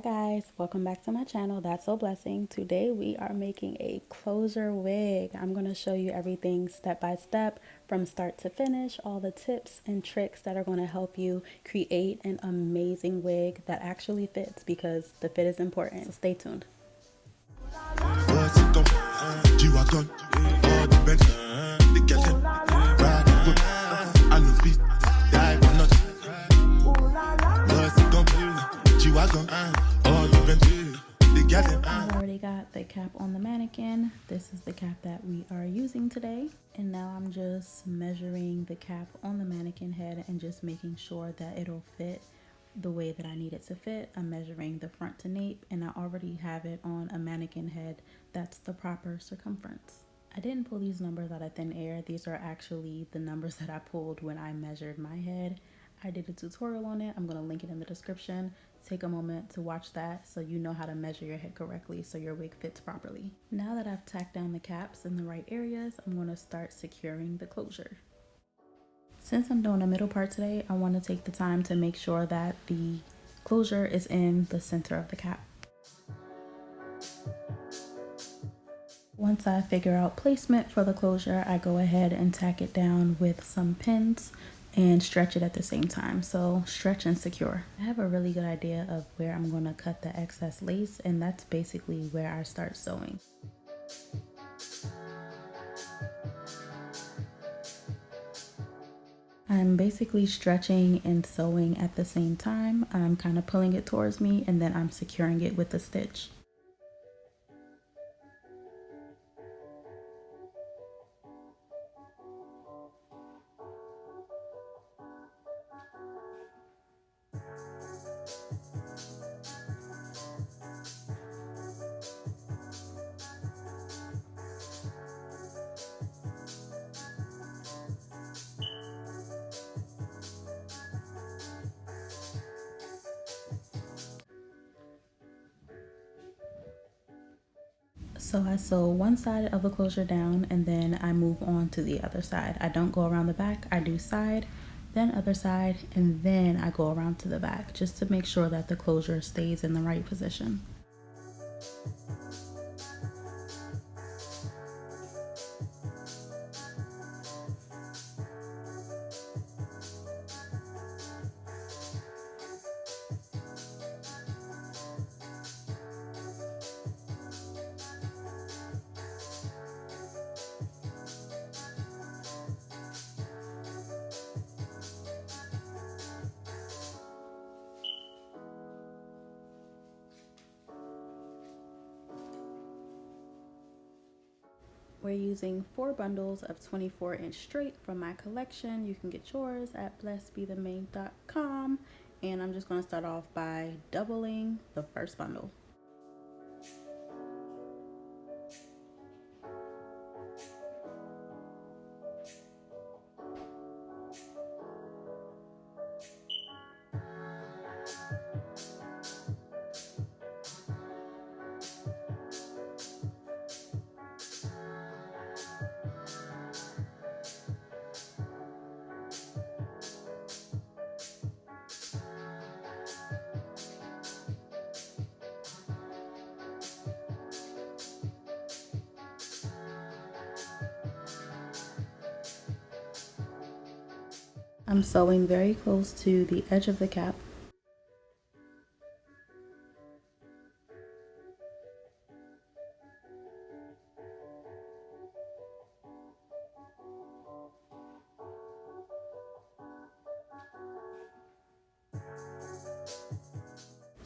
Hi guys, welcome back to my channel. That's so blessing. Today we are making a closure wig. I'm going to show you everything step by step from start to finish, all the tips and tricks that are going to help you create an amazing wig that actually fits because the fit is important. So stay tuned. I've already got the cap on the mannequin. This is the cap that we are using today. And now I'm just measuring the cap on the mannequin head and just making sure that it'll fit the way that I need it to fit. I'm measuring the front to nape and I already have it on a mannequin head that's the proper circumference. I didn't pull these numbers out of thin air. These are actually the numbers that I pulled when I measured my head. I did a tutorial on it. I'm going to link it in the description. Take a moment to watch that so you know how to measure your head correctly so your wig fits properly. Now that I've tacked down the caps in the right areas, I'm going to start securing the closure. Since I'm doing a middle part today, I want to take the time to make sure that the closure is in the center of the cap. Once I figure out placement for the closure, I go ahead and tack it down with some pins and stretch it at the same time. So stretch and secure. I have a really good idea of where I'm going to cut the excess lace, and that's basically where I start sewing. I'm basically stretching and sewing at the same time. I'm kind of pulling it towards me and then I'm securing it with a stitch. So I sew one side of the closure down and then I move on to the other side. I don't go around the back, I do side, then other side, and then I go around to the back just to make sure that the closure stays in the right position. We're using 4 bundles of 24-inch straight from my collection. You can get yours at blessedbethemain.com. And I'm just going to start off by doubling the first bundle. I'm sewing very close to the edge of the cap.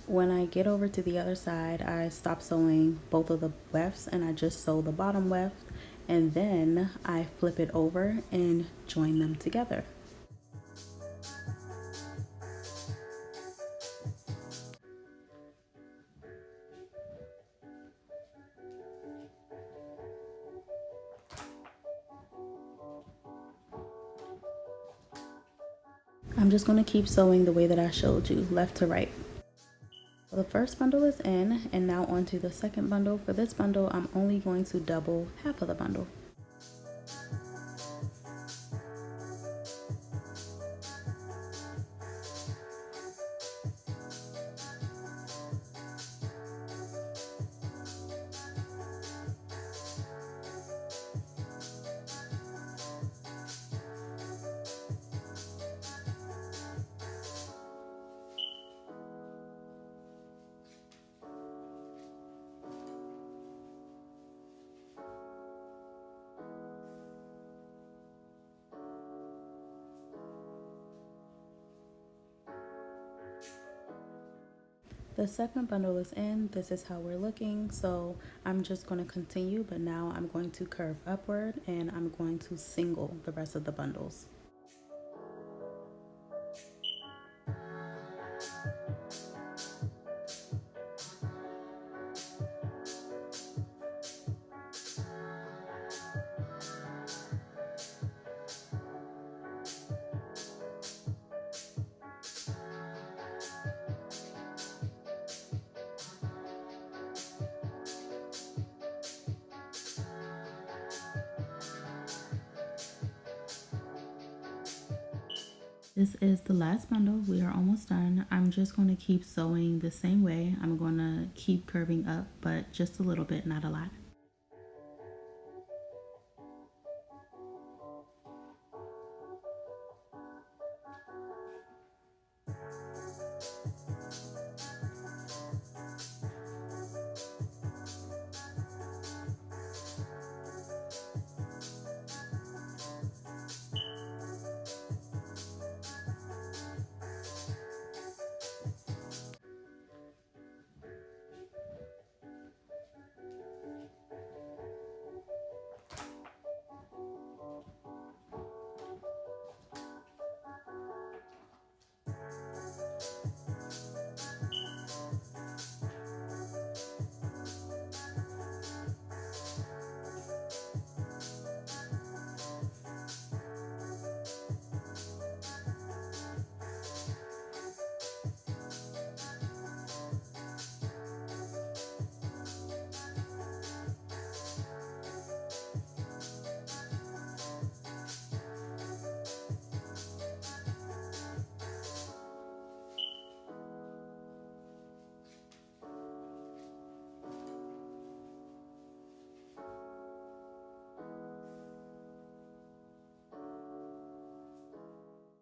When I get over to the other side, I stop sewing both of the wefts and I just sew the bottom weft, and then I flip it over and join them together. I'm just going to keep sewing the way that I showed you, left to right. So the first bundle is in, and now onto the second bundle. For this bundle, I'm only going to double half of the bundle. The second bundle is in. This is how we're looking. So I'm just going to continue, but now I'm going to curve upward and I'm going to single the rest of the bundles. This is the last bundle. We are almost done. I'm just going to keep sewing the same way. I'm going to keep curving up, but just a little bit, not a lot.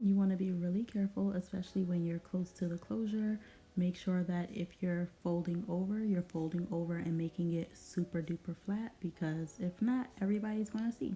You want to be really careful, especially when you're close to the closure. Make sure that if you're folding over and making it super duper flat, because if not, everybody's going to see.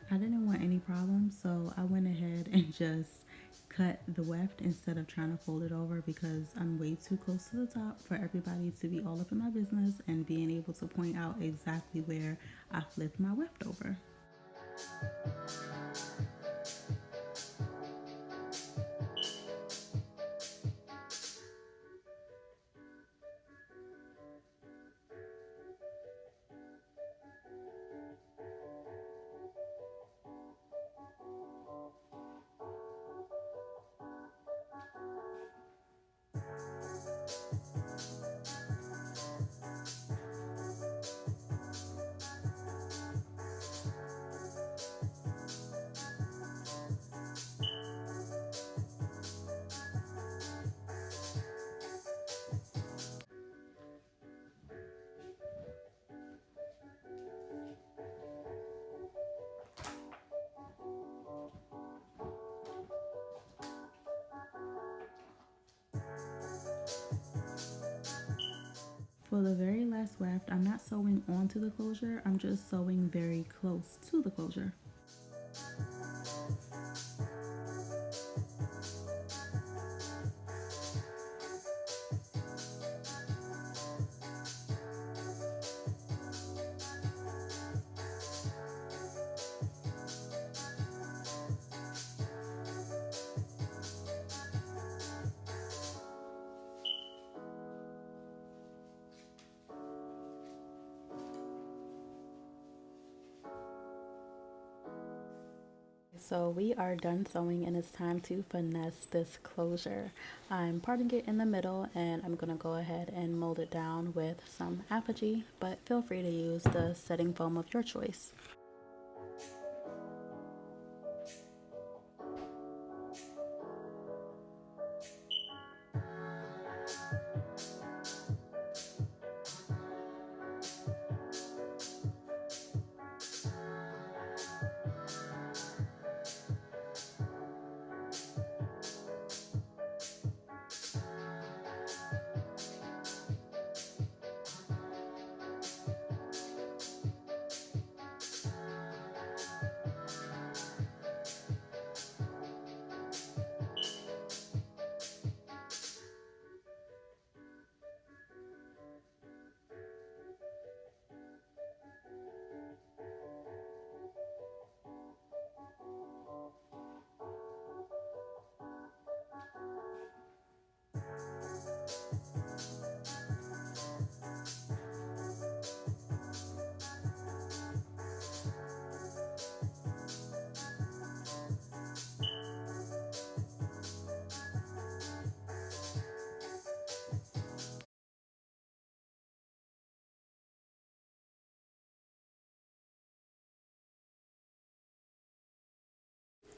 I didn't want any problems, so I went ahead and just cut the weft instead of trying to fold it over, because I'm way too close to the top for everybody to be all up in my business and being able to point out exactly where I flipped my weft over. For the very last weft, I'm not sewing onto the closure, I'm just sewing very close to the closure. So we are done sewing and it's time to finesse this closure. I'm parting it in the middle and I'm gonna go ahead and mold it down with some apogee, but feel free to use the setting foam of your choice.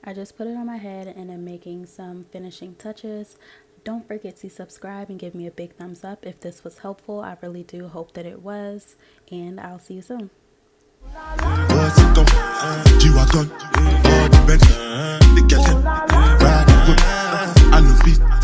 I just put it on my head and I'm making some finishing touches. Don't forget to subscribe and give me a big thumbs up if this was helpful. I really do hope that it was, and I'll see you soon. G-Wagon, all the Bentley, the Kelly, ride, I know feet.